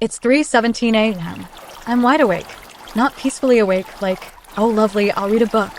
It's 3:17 a.m. I'm wide awake. Not peacefully awake like, oh lovely, I'll read a book.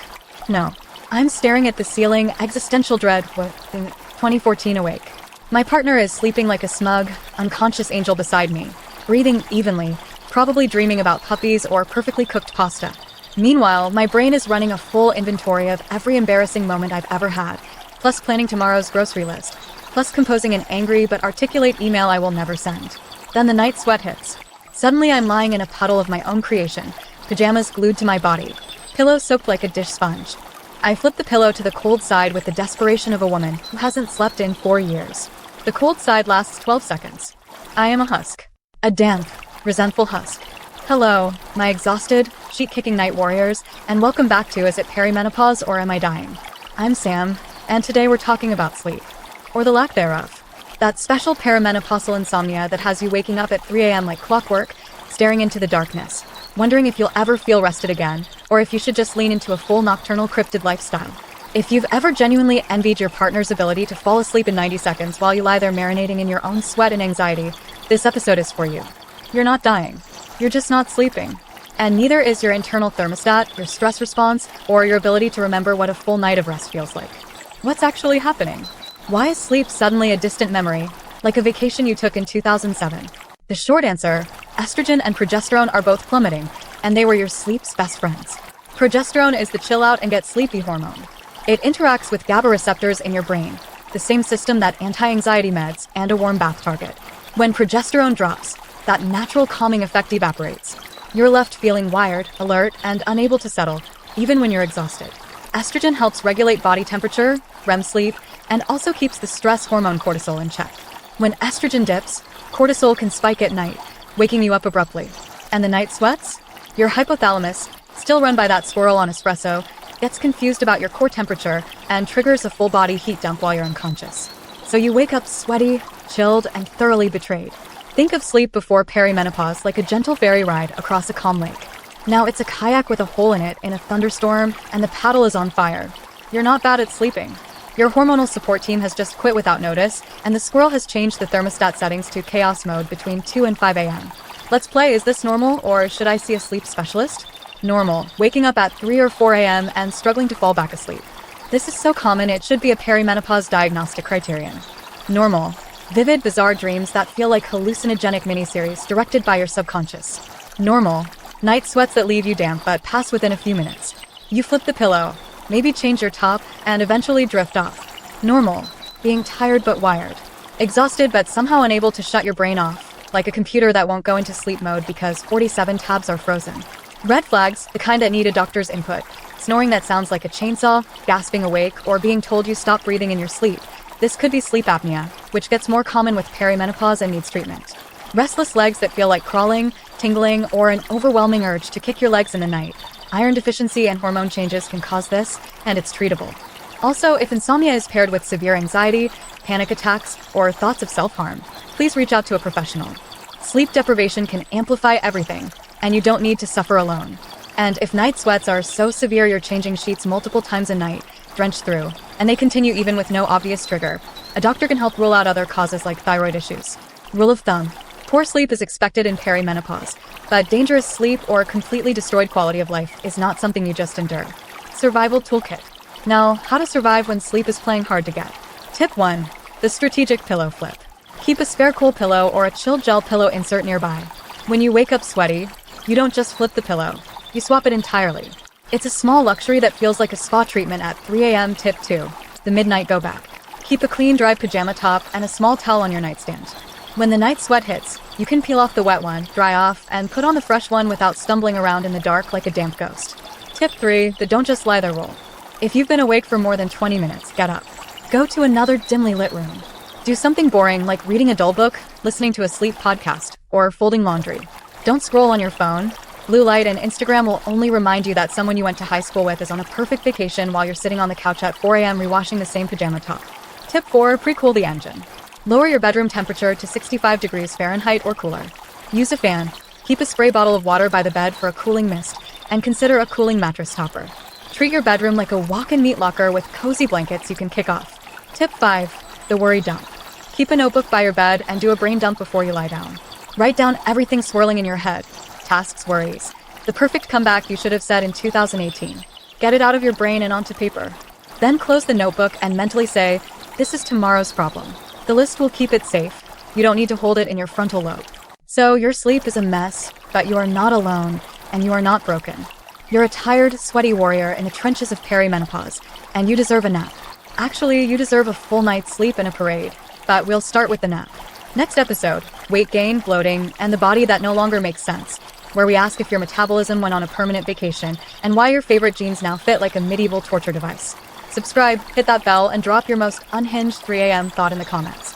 No, I'm staring at the ceiling, existential dread, 2014 awake. My partner is sleeping like a smug, unconscious angel beside me, breathing evenly, probably dreaming about puppies or perfectly cooked pasta. Meanwhile, my brain is running a full inventory of every embarrassing moment I've ever had, plus planning tomorrow's grocery list, plus composing an angry but articulate email I will never send. Then the night sweat hits. Suddenly I'm lying in a puddle of my own creation, pajamas glued to my body, pillow soaked like a dish sponge. I flip the pillow to the cold side with the desperation of a woman who hasn't slept in 4 years. The cold side lasts 12 seconds. I am a husk. A damp, resentful husk. Hello, my exhausted, sheet-kicking night warriors, and welcome back to Is It Perimenopause or Am I Dying? I'm Sam, and today we're talking about sleep. Or the lack thereof. That special perimenopausal insomnia that has you waking up at 3 a.m. like clockwork, staring into the darkness, wondering if you'll ever feel rested again, or if you should just lean into a full nocturnal cryptid lifestyle. If you've ever genuinely envied your partner's ability to fall asleep in 90 seconds while you lie there marinating in your own sweat and anxiety, this episode is for you. You're not dying. You're just not sleeping. And neither is your internal thermostat, your stress response, or your ability to remember what a full night of rest feels like. What's actually happening? Why is sleep suddenly a distant memory, like a vacation you took in 2007? The short answer, estrogen and progesterone are both plummeting, and they were your sleep's best friends. Progesterone is the chill out and get sleepy hormone. It interacts with GABA receptors in your brain, the same system that anti-anxiety meds and a warm bath target. When progesterone drops, that natural calming effect evaporates. You're left feeling wired, alert, and unable to settle, even when you're exhausted. Estrogen helps regulate body temperature, REM sleep, and also keeps the stress hormone cortisol in check. When estrogen dips, cortisol can spike at night, waking you up abruptly. And the night sweats? Your hypothalamus, still run by that squirrel on espresso, gets confused about your core temperature and triggers a full-body heat dump while you're unconscious. So you wake up sweaty, chilled, and thoroughly betrayed. Think of sleep before perimenopause like a gentle ferry ride across a calm lake. Now it's a kayak with a hole in it in a thunderstorm, and the paddle is on fire. You're not bad at sleeping. Your hormonal support team has just quit without notice, and the squirrel has changed the thermostat settings to chaos mode between 2 and 5 a.m. Let's play, is this normal, or should I see a sleep specialist? Normal, waking up at 3 or 4 a.m. and struggling to fall back asleep. This is so common it should be a perimenopause diagnostic criterion. Normal, vivid, bizarre dreams that feel like hallucinogenic miniseries directed by your subconscious. Normal, night sweats that leave you damp but pass within a few minutes. You flip the pillow, maybe change your top, and eventually drift off. Normal, being tired but wired. Exhausted but somehow unable to shut your brain off, like a computer that won't go into sleep mode because 47 tabs are frozen. Red flags, the kind that need a doctor's input. Snoring that sounds like a chainsaw, gasping awake, or being told you stop breathing in your sleep. This could be sleep apnea, which gets more common with perimenopause and needs treatment. Restless legs that feel like crawling, tingling, or an overwhelming urge to kick your legs in the night. Iron deficiency and hormone changes can cause this, and it's treatable. Also, if insomnia is paired with severe anxiety, panic attacks, or thoughts of self-harm, please reach out to a professional. Sleep deprivation can amplify everything, and you don't need to suffer alone. And if night sweats are so severe you're changing sheets multiple times a night, drenched through, and they continue even with no obvious trigger, a doctor can help rule out other causes like thyroid issues. Rule of thumb: poor sleep is expected in perimenopause, but dangerous sleep or completely destroyed quality of life is not something you just endure. Survival Toolkit. Now, how to survive when sleep is playing hard to get. Tip 1. The strategic pillow flip. Keep a spare cool pillow or a chill gel pillow insert nearby. When you wake up sweaty, you don't just flip the pillow, you swap it entirely. It's a small luxury that feels like a spa treatment at 3 a.m. Tip 2. The midnight go back. Keep a clean, dry pajama top and a small towel on your nightstand. When the night sweat hits, you can peel off the wet one, dry off, and put on the fresh one without stumbling around in the dark like a damp ghost. Tip 3. The don't just lie there rule. If you've been awake for more than 20 minutes, get up. Go to another dimly lit room. Do something boring like reading a dull book, listening to a sleep podcast, or folding laundry. Don't scroll on your phone. Blue light and Instagram will only remind you that someone you went to high school with is on a perfect vacation while you're sitting on the couch at 4 a.m. rewashing the same pajama top. Tip 4. Pre-cool the engine. Lower your bedroom temperature to 65 degrees Fahrenheit or cooler. Use a fan. Keep a spray bottle of water by the bed for a cooling mist, and consider a cooling mattress topper. Treat your bedroom like a walk-in meat locker with cozy blankets you can kick off. Tip 5. The worry dump. Keep a notebook by your bed and do a brain dump before you lie down. Write down everything swirling in your head. Tasks, worries. The perfect comeback you should have said in 2018. Get it out of your brain and onto paper. Then close the notebook and mentally say, this is tomorrow's problem. The list will keep it safe. You don't need to hold it in your frontal lobe. So your sleep is a mess, but you are not alone, and you are not broken. You're a tired, sweaty warrior in the trenches of perimenopause, and you deserve a nap. Actually, you deserve a full night's sleep and a parade, but we'll start with the nap. Next episode, weight gain, bloating, and the body that no longer makes sense, where we ask if your metabolism went on a permanent vacation and why your favorite jeans now fit like a medieval torture device. Subscribe, hit that bell, and drop your most unhinged 3 a.m. thought in the comments.